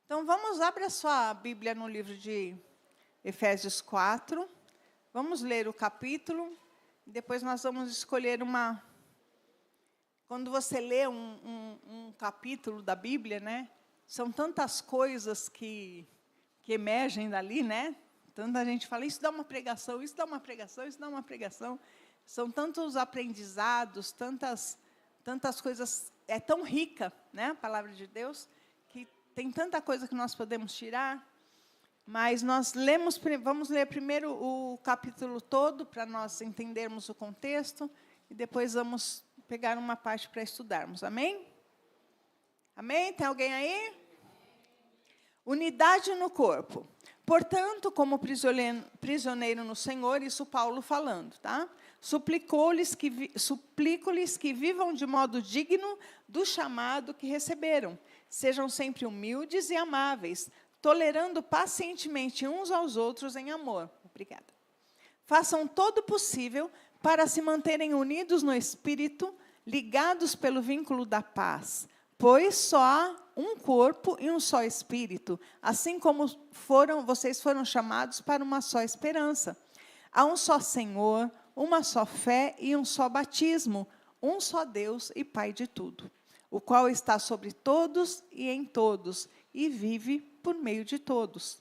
Então, abrir a sua Bíblia no livro de Efésios 4. Vamos ler o capítulo. Depois nós vamos escolher uma... Quando você lê um capítulo da Bíblia, né? São tantas coisas que emergem dali, né? Tanta gente fala, isso dá uma pregação, isso dá uma pregação, isso dá uma pregação. São tantos aprendizados, tantas coisas... É tão rica, né, a palavra de Deus, que tem tanta coisa que nós podemos tirar, mas vamos ler primeiro o capítulo todo, para nós entendermos o contexto, e depois vamos pegar uma parte para estudarmos. Amém? Amém? Tem alguém aí? Unidade no corpo. Portanto, como prisioneiro no Senhor, isso Paulo falando, tá? Suplico-lhes que vivam de modo digno do chamado que receberam. Sejam sempre humildes e amáveis, tolerando pacientemente uns aos outros em amor. Obrigada. Façam todo o possível para se manterem unidos no Espírito, ligados pelo vínculo da paz, pois só há um corpo e um só Espírito, assim como vocês foram chamados para uma só esperança. Há um só Senhor, uma só fé e um só batismo, um só Deus e Pai de tudo, o qual está sobre todos e em todos, e vive por meio de todos.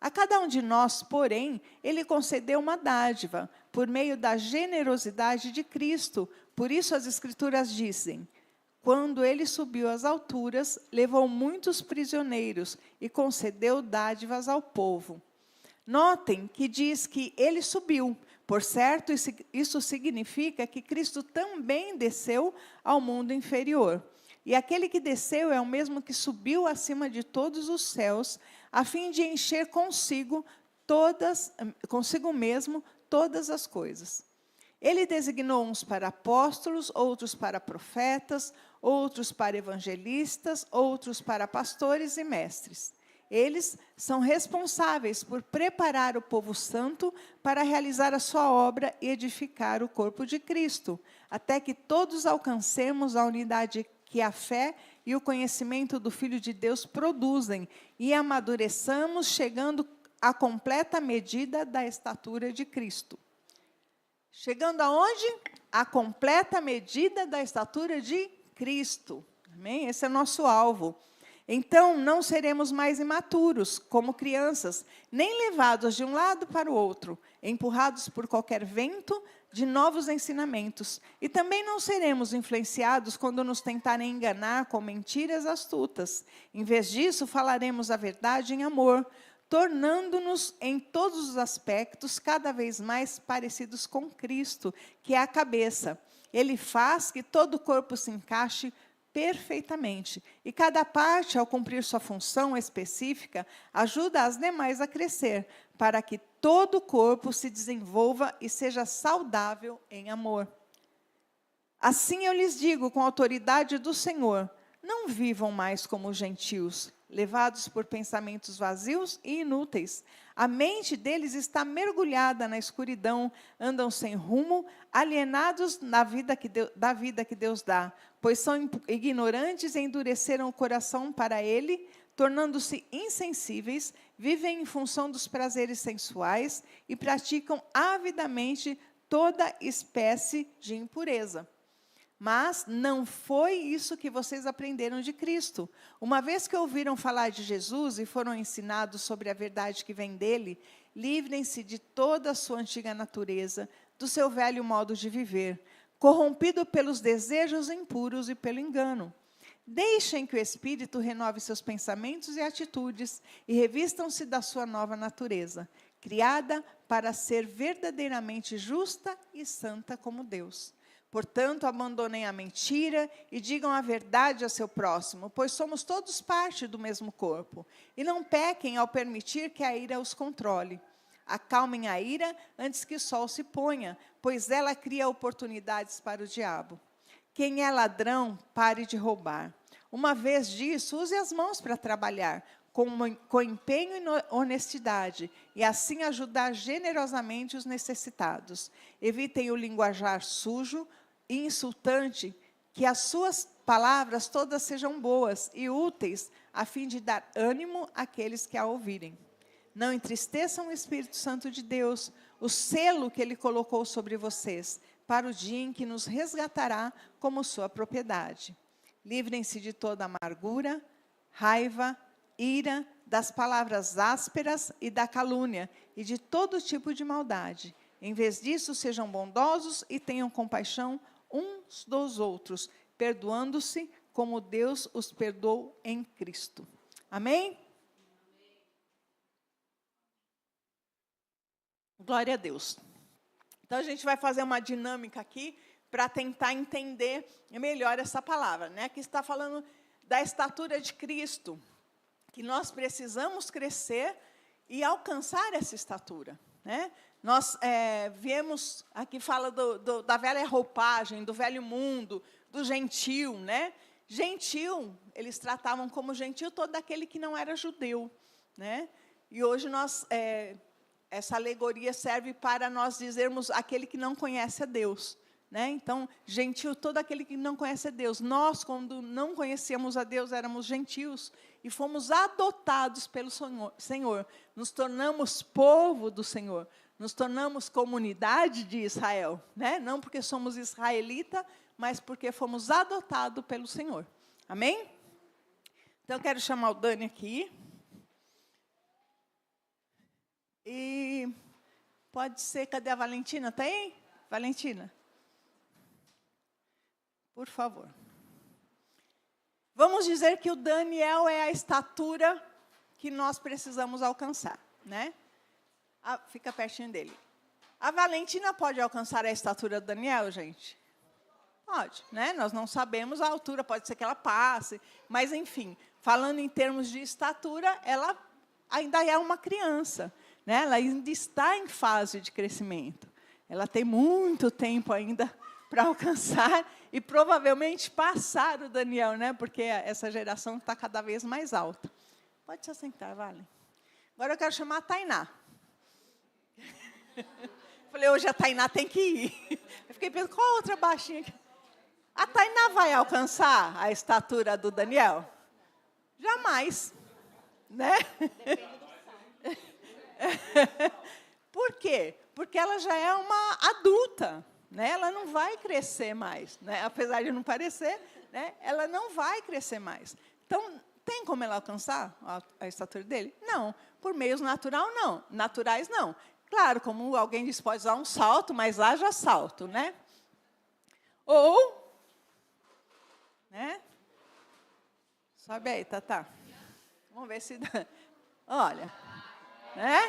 A cada um de nós, porém, Ele concedeu uma dádiva, por meio da generosidade de Cristo. Por isso as Escrituras dizem, quando Ele subiu às alturas, levou muitos prisioneiros e concedeu dádivas ao povo. Notem que diz que Ele subiu. Por certo, isso significa que Cristo também desceu ao mundo inferior. E aquele que desceu é o mesmo que subiu acima de todos os céus, a fim de encher consigo mesmo todas as coisas. Ele designou uns para apóstolos, outros para profetas, outros para evangelistas, outros para pastores e mestres. Eles são responsáveis por preparar o povo santo para realizar a sua obra e edificar o corpo de Cristo, até que todos alcancemos a unidade que a fé e o conhecimento do Filho de Deus produzem e amadureçamos, chegando à completa medida da estatura de Cristo. Chegando aonde? À completa medida da estatura de Cristo. Amém? Esse é o nosso alvo. Então, não seremos mais imaturos, como crianças, nem levados de um lado para o outro, empurrados por qualquer vento de novos ensinamentos. E também não seremos influenciados quando nos tentarem enganar com mentiras astutas. Em vez disso, falaremos a verdade em amor, tornando-nos, em todos os aspectos, cada vez mais parecidos com Cristo, que é a cabeça. Ele faz que todo o corpo se encaixe perfeitamente. E cada parte, ao cumprir sua função específica, ajuda as demais a crescer, para que todo o corpo se desenvolva e seja saudável em amor. Assim eu lhes digo, com a autoridade do Senhor, não vivam mais como os gentios, levados por pensamentos vazios e inúteis. A mente deles está mergulhada na escuridão, andam sem rumo, alienados da vida que Deus dá, pois são ignorantes e endureceram o coração para Ele, tornando-se insensíveis, vivem em função dos prazeres sensuais e praticam avidamente toda espécie de impureza. Mas não foi isso que vocês aprenderam de Cristo. Uma vez que ouviram falar de Jesus e foram ensinados sobre a verdade que vem dele, livrem-se de toda a sua antiga natureza, do seu velho modo de viver, corrompido pelos desejos impuros e pelo engano. Deixem que o Espírito renove seus pensamentos e atitudes e revistam-se da sua nova natureza, criada para ser verdadeiramente justa e santa como Deus. Portanto, abandonem a mentira e digam a verdade a seu próximo, pois somos todos parte do mesmo corpo. E não pequem ao permitir que a ira os controle. Acalmem a ira antes que o sol se ponha, pois ela cria oportunidades para o diabo. Quem é ladrão, pare de roubar. Uma vez disso, use as mãos para trabalhar, com empenho e honestidade, e assim ajudar generosamente os necessitados. Evitem o linguajar sujo e insultante, que as suas palavras todas sejam boas e úteis, a fim de dar ânimo àqueles que a ouvirem. Não entristeçam o Espírito Santo de Deus, o selo que Ele colocou sobre vocês, para o dia em que nos resgatará como sua propriedade. Livrem-se de toda amargura, raiva, ira, das palavras ásperas e da calúnia, e de todo tipo de maldade. Em vez disso, sejam bondosos e tenham compaixão uns dos outros, perdoando-se como Deus os perdoou em Cristo. Amém? Glória a Deus. Então, a gente vai fazer uma dinâmica aqui para tentar entender melhor essa palavra, né? Aqui está falando da estatura de Cristo, que nós precisamos crescer e alcançar essa estatura, né? Nós viemos, aqui fala da velha roupagem, do velho mundo, do gentil, né? Gentil, eles tratavam como gentil todo aquele que não era judeu, né? E hoje essa alegoria serve para nós dizermos aquele que não conhece a Deus, né? Então, gentil, todo aquele que não conhece a Deus. Nós, quando não conhecíamos a Deus, éramos gentios e fomos adotados pelo Senhor. Nos tornamos povo do Senhor. Nos tornamos comunidade de Israel, né? Não porque somos israelita, mas porque fomos adotados pelo Senhor. Amém? Então, eu quero chamar o Dani aqui. E pode ser, cadê a Valentina? Está aí? Valentina? Por favor. Vamos dizer que o Daniel é a estatura que nós precisamos alcançar, né? Fica pertinho dele. A Valentina pode alcançar a estatura do Daniel, gente? Pode, né? Nós não sabemos a altura, pode ser que ela passe, mas, enfim, falando em termos de estatura, ela ainda é uma criança, né? Ela ainda está em fase de crescimento. Ela tem muito tempo ainda para alcançar e provavelmente passar o Daniel, né? Porque essa geração está cada vez mais alta. Pode se assentar, Vale. Agora eu quero chamar a Tainá. Falei, hoje a Tainá tem que ir. Eu fiquei pensando, qual outra baixinha? A Tainá vai alcançar a estatura do Daniel? Jamais, né? Por quê? Porque ela já é uma adulta, né? Ela não vai crescer mais, né? Apesar de não parecer, né? Ela não vai crescer mais. Então, tem como ela alcançar a estatura dele? Não. Por meios naturais, não. Claro, como alguém diz, pode dar um salto, mas haja salto, né? Ou, né? Sobe aí, Tatá. Vamos ver se dá. Olha, né?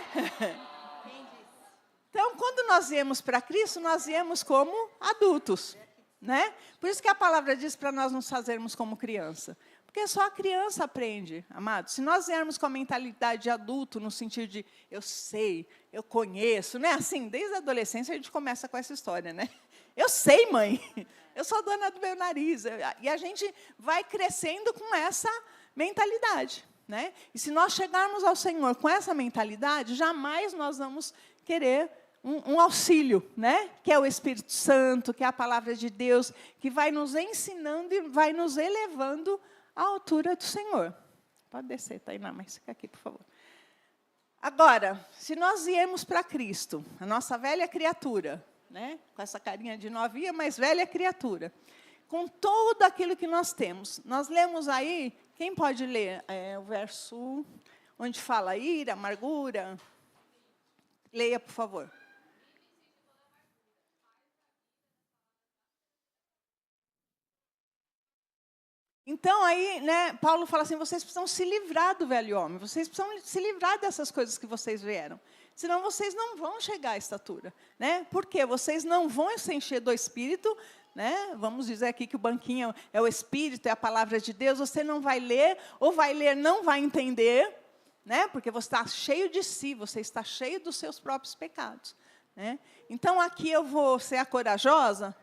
Então, quando nós viemos para Cristo, nós viemos como adultos, né? Por isso que a palavra diz para nós nos fazermos como criança. Porque só a criança aprende, amados. Se nós viermos com a mentalidade de adulto, no sentido de eu sei, eu conheço, né? Assim, desde a adolescência a gente começa com essa história, né? Eu sei, mãe, eu sou dona do meu nariz. E a gente vai crescendo com essa mentalidade, né? E se nós chegarmos ao Senhor com essa mentalidade, jamais nós vamos querer um auxílio, né? Que é o Espírito Santo, que é a palavra de Deus, que vai nos ensinando e vai nos elevando à altura do Senhor. Pode descer, Tainá, mas fica aqui, por favor. Agora, se nós viemos para Cristo, a nossa velha criatura, né? Com essa carinha de novinha, mas velha criatura, com tudo aquilo que nós temos, nós lemos aí, quem pode ler o verso onde fala ira, amargura? Leia, por favor. Então, aí, né, Paulo fala assim, vocês precisam se livrar do velho homem, vocês precisam se livrar dessas coisas que vocês vieram, senão vocês não vão chegar à estatura, né? Por quê? Vocês não vão se encher do Espírito, né? Vamos dizer aqui que o banquinho é o Espírito, é a palavra de Deus, você não vai ler, ou vai ler, não vai entender, né? Porque você está cheio de si, você está cheio dos seus próprios pecados, né? Então, aqui eu vou ser a corajosa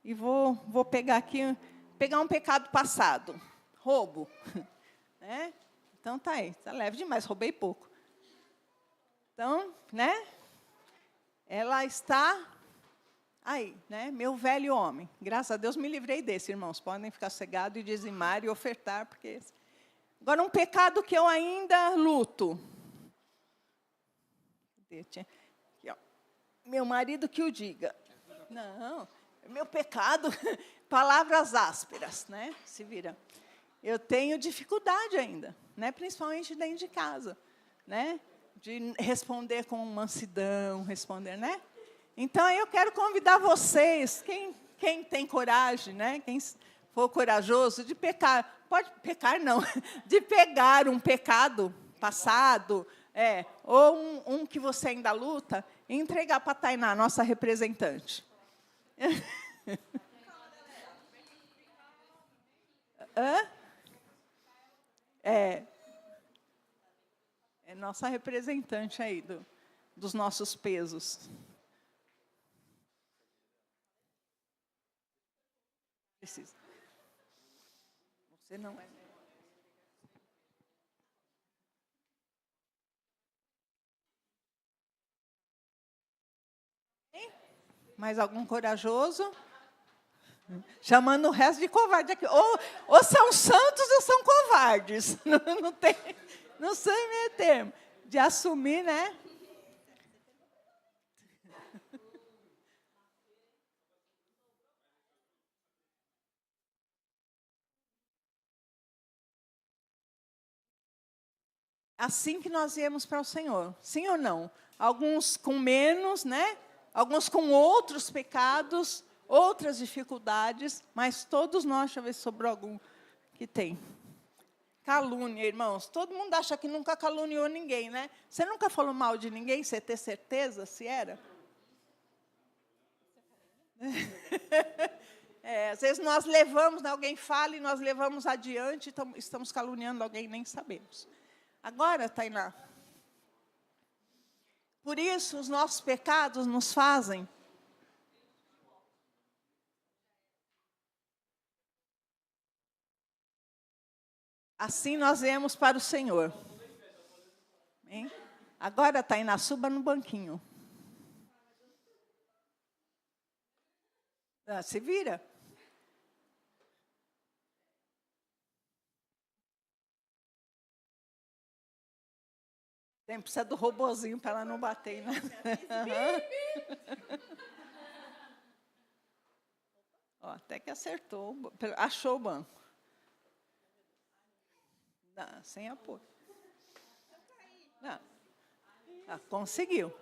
e vou pegar aqui... Pegar um pecado passado, roubo, né? Então, tá aí, está leve demais, roubei pouco. Então, né? Ela está Aí, né, meu velho homem. Graças a Deus me livrei desse, irmãos. Podem ficar cegados e dizimar e ofertar, porque... Agora, um pecado que eu ainda luto. Aqui, ó. Meu marido que o diga. Não, meu pecado, palavras ásperas, né? Se vira. Eu tenho dificuldade ainda, né? Principalmente dentro de casa, né? De responder com mansidão, responder, né? Então, eu quero convidar vocês, quem tem coragem, né? Quem for corajoso, de pecar. Pode pecar, não. De pegar um pecado passado, ou um que você ainda luta, e entregar para a Tainá, nossa representante. Hã? É nossa representante aí dos nossos pesos. Precisa. Você não é. Mais algum corajoso? Chamando o resto de covarde aqui. Ou são santos ou são covardes. Não sei meio termo. De assumir, né? Assim que nós viemos para o Senhor. Sim ou não? Alguns com menos, né? Alguns com outros pecados, outras dificuldades, mas todos nós, deixa eu ver se sobrou algum que tem. Calúnia, irmãos. Todo mundo acha que nunca caluniou ninguém, né? Você nunca falou mal de ninguém, você ter certeza se era? Às vezes nós levamos, alguém fala e nós levamos adiante, estamos caluniando alguém, nem sabemos. Agora, Tainá, por isso os nossos pecados nos fazem assim nós viemos para o Senhor. Hein? Agora, Tainá, suba no banquinho. Se vira. Precisa do robozinho para ela não bater, né? Ó, até que acertou. Achou o banco. Não, sem apoio. Não. Conseguiu.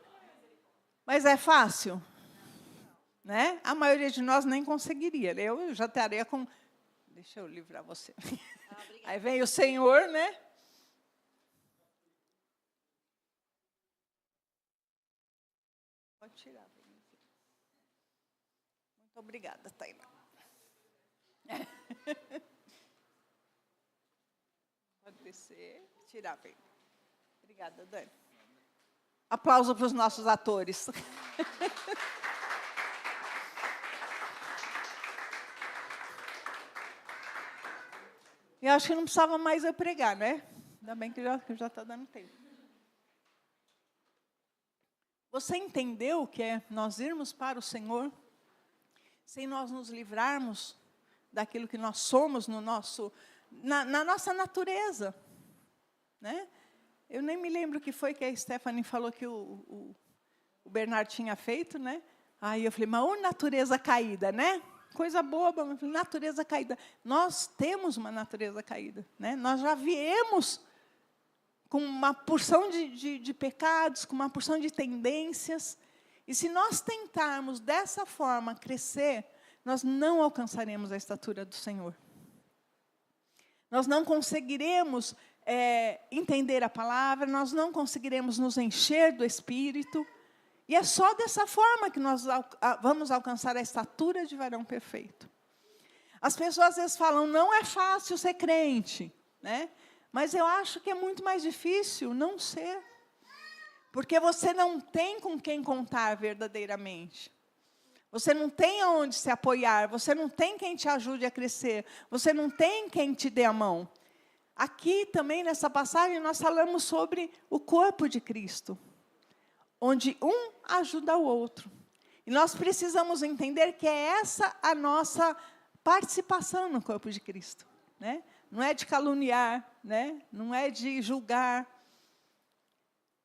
Mas é fácil? Né? A maioria de nós nem conseguiria. Eu já estaria com... Deixa eu livrar você. Aí vem o Senhor, né? Pode tirar. Muito obrigada, Tainá. Pode descer, tirar bem. Obrigada, Dani. Aplauso para os nossos atores. Eu acho que não precisava mais eu pregar, né? Ainda bem que já está dando tempo. Você entendeu o que é nós irmos para o Senhor, sem nós nos livrarmos daquilo que nós somos na nossa natureza? Né? Eu nem me lembro o que foi que a Stephanie falou que o Bernardo tinha feito, né? Aí eu falei, mas ô natureza caída, né? Coisa boba, mas natureza caída. Nós temos uma natureza caída, né? Nós já viemos com uma porção de pecados, com uma porção de tendências. E se nós tentarmos dessa forma crescer, nós não alcançaremos a estatura do Senhor. Nós não conseguiremos entender a palavra, nós não conseguiremos nos encher do Espírito. E é só dessa forma que nós vamos alcançar a estatura de varão perfeito. As pessoas às vezes falam, não é fácil ser crente, né? Mas eu acho que é muito mais difícil não ser. Porque você não tem com quem contar verdadeiramente. Você não tem aonde se apoiar, você não tem quem te ajude a crescer, você não tem quem te dê a mão. Aqui também, nessa passagem, nós falamos sobre o corpo de Cristo, onde um ajuda o outro. E nós precisamos entender que é essa a nossa participação no corpo de Cristo, né? Não é de caluniar, né? Não é de julgar,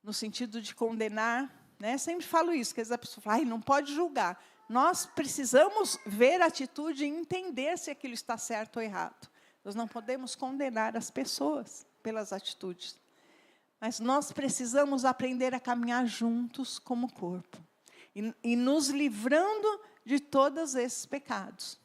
no sentido de condenar, né? Sempre falo isso, que às vezes a pessoa fala, não pode julgar. Nós precisamos ver a atitude e entender se aquilo está certo ou errado. Nós não podemos condenar as pessoas pelas atitudes. Mas nós precisamos aprender a caminhar juntos como corpo. E nos livrando de todos esses pecados.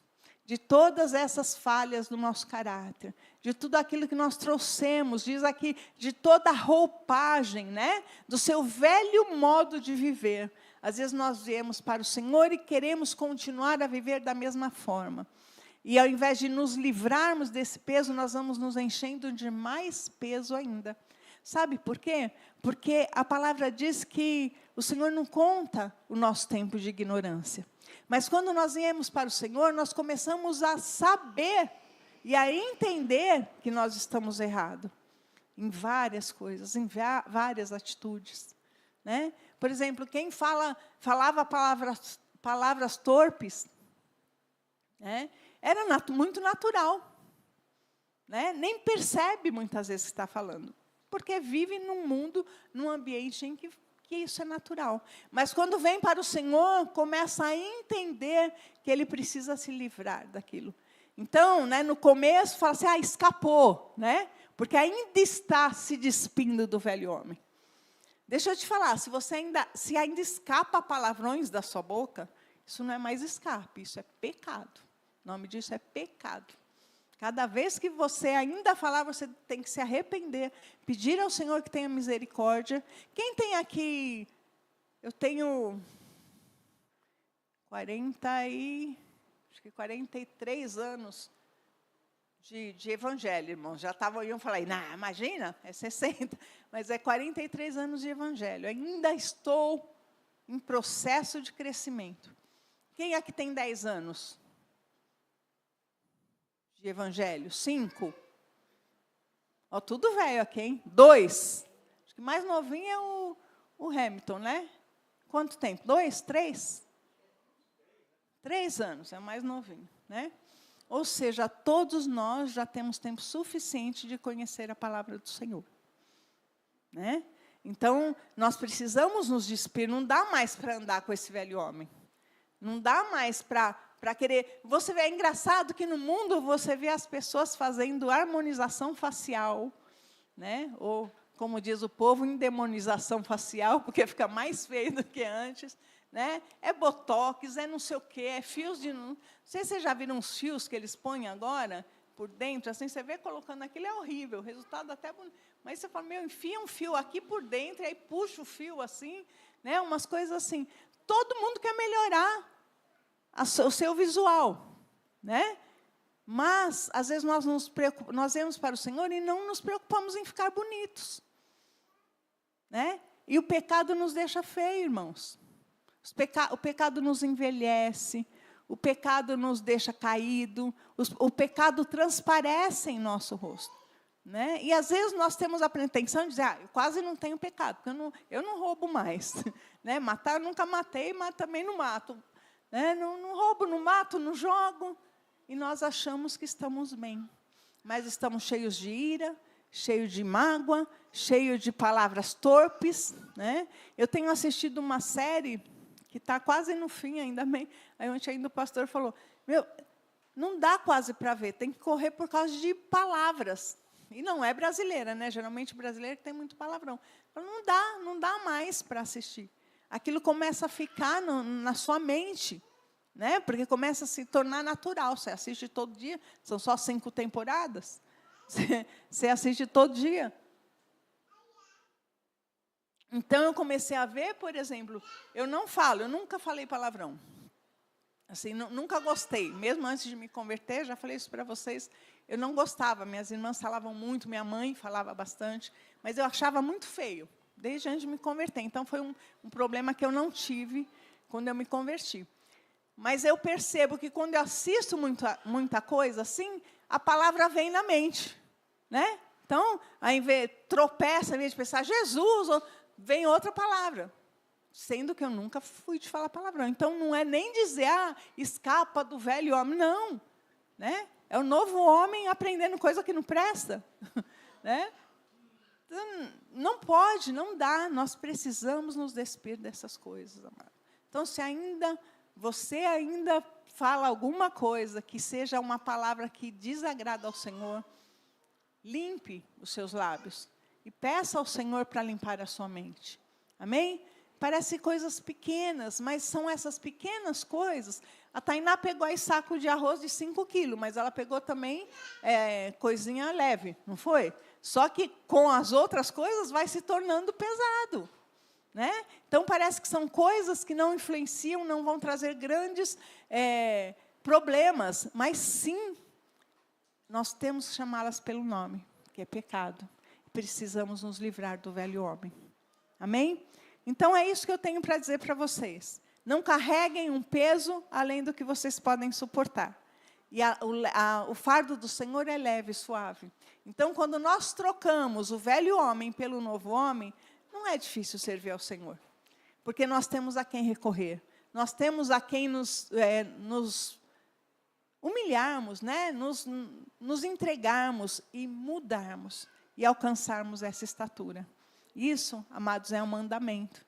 De todas essas falhas do nosso caráter. De tudo aquilo que nós trouxemos. Diz aqui, de toda a roupagem, né? Do seu velho modo de viver. Às vezes nós viemos para o Senhor e queremos continuar a viver da mesma forma. E ao invés de nos livrarmos desse peso, nós vamos nos enchendo de mais peso ainda. Sabe por quê? Porque a palavra diz que o Senhor não conta o nosso tempo de ignorância. Mas quando nós viemos para o Senhor, nós começamos a saber e a entender que nós estamos errados. Em várias coisas, em várias atitudes. Né? Por exemplo, quem falava palavras torpes, né? Era muito natural. Né? Nem percebe muitas vezes que está falando. Porque vive num mundo, num ambiente em que isso é natural. Mas quando vem para o Senhor, começa a entender que ele precisa se livrar daquilo. Então, né, no começo, fala assim, escapou, né? Porque ainda está se despindo do velho homem. Deixa eu te falar, se ainda escapa palavrões da sua boca, isso não é mais escape, isso é pecado. O nome disso é pecado. Cada vez que você ainda falar, você tem que se arrepender, pedir ao Senhor que tenha misericórdia. Quem tem aqui, eu tenho 43 anos de evangelho, irmãos. Já iam falar, não, imagina, é 60, mas é 43 anos de evangelho. Ainda estou em processo de crescimento. Quem aqui tem 10 anos? De evangelho, 5. Tudo velho aqui, hein? 2. Acho que mais novinho é o Hamilton, né? Quanto tempo? 2, 3? 3 anos, é o mais novinho, né? Ou seja, todos nós já temos tempo suficiente de conhecer a palavra do Senhor. Né? Então, nós precisamos nos despir, não dá mais para andar com esse velho homem. Não dá mais para querer... Você vê, é engraçado que no mundo você vê as pessoas fazendo harmonização facial, né? Ou, como diz o povo, endemonização facial, porque fica mais feio do que antes. Né? É botox, é não sei o quê, é fios de... Não sei se vocês já viram uns fios que eles põem agora, por dentro, assim, você vê colocando aquilo, é horrível, o resultado até... Mas você fala, enfia um fio aqui por dentro, e aí puxa o fio assim, né? Umas coisas assim. Todo mundo quer melhorar o seu visual, né? Mas, às vezes, nós vemos para o Senhor e não nos preocupamos em ficar bonitos. Né? E o pecado nos deixa feio, irmãos. O pecado nos envelhece, o pecado nos deixa caído, o pecado transparece em nosso rosto. Né? E, às vezes, nós temos a pretensão de dizer, eu quase não tenho pecado, porque eu não roubo mais. Né? Matar, eu nunca matei, mas também não mato. Né? Não roubo, não mato, não jogo. E nós achamos que estamos bem. Mas estamos cheios de ira, cheios de mágoa, cheios de palavras torpes. Né? Eu tenho assistido uma série que está quase no fim, ainda bem. Aí ontem ainda o pastor falou, não dá quase para ver, tem que correr por causa de palavras. E não é brasileira, né? Geralmente brasileira tem muito palavrão. Não dá mais para assistir. Aquilo começa a ficar na sua mente, né? Porque começa a se tornar natural. Você assiste todo dia, são só 5 temporadas. Você assiste todo dia. Então, eu comecei a ver, por exemplo, eu nunca falei palavrão. Assim, nunca gostei. Mesmo antes de me converter, já falei isso para vocês, eu não gostava. Minhas irmãs falavam muito, minha mãe falava bastante, mas eu achava muito feio, desde antes de me converter. Então, foi um problema que eu não tive quando eu me converti. Mas eu percebo que, quando eu assisto muita coisa assim, a palavra vem na mente. Né? Então, tropeça, ao invés de pensar, Jesus... vem outra palavra. sendo que eu nunca fui de falar palavrão. Então, não é nem dizer, escapa do velho homem. Não. Né? É o novo homem aprendendo coisa que não presta. Né? Então, não pode, não dá. Nós precisamos nos despir dessas coisas, amado. Então, se você ainda fala alguma coisa que seja uma palavra que desagrada ao Senhor, limpe os seus lábios e peça ao Senhor para limpar a sua mente. Amém? Parece coisas pequenas, mas são essas pequenas coisas. A Tainá pegou aí saco de arroz de 5 quilos, mas ela pegou também coisinha leve, não foi? Só que com as outras coisas vai se tornando pesado. Né? Então, parece que são coisas que não influenciam, não vão trazer grandes problemas, mas sim, nós temos que chamá-las pelo nome, que é pecado. Precisamos nos livrar do velho homem. Amém? Então, é isso que eu tenho para dizer para vocês. Não carreguem um peso além do que vocês podem suportar. E o fardo do Senhor é leve e suave. Então, quando nós trocamos o velho homem pelo novo homem, não é difícil servir ao Senhor. Porque nós temos a quem recorrer. Nós temos a quem nos humilharmos, né? nos entregarmos e mudarmos. E alcançarmos essa estatura. Isso, amados, é um mandamento.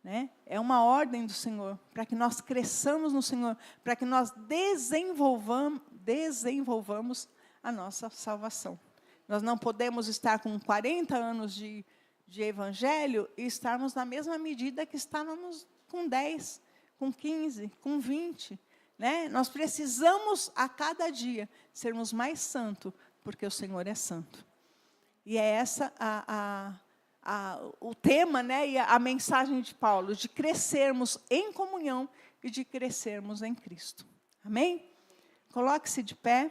Né? É uma ordem do Senhor, para que nós cresçamos no Senhor, para que nós desenvolvamos a nossa salvação. Nós não podemos estar com 40 anos de evangelho e estarmos na mesma medida que estávamos com 10, com 15, com 20. Né? Nós precisamos, a cada dia, sermos mais santos, porque o Senhor é santo. E é essa o tema, né, e a mensagem de Paulo, de crescermos em comunhão e de crescermos em Cristo. Amém? Coloque-se de pé.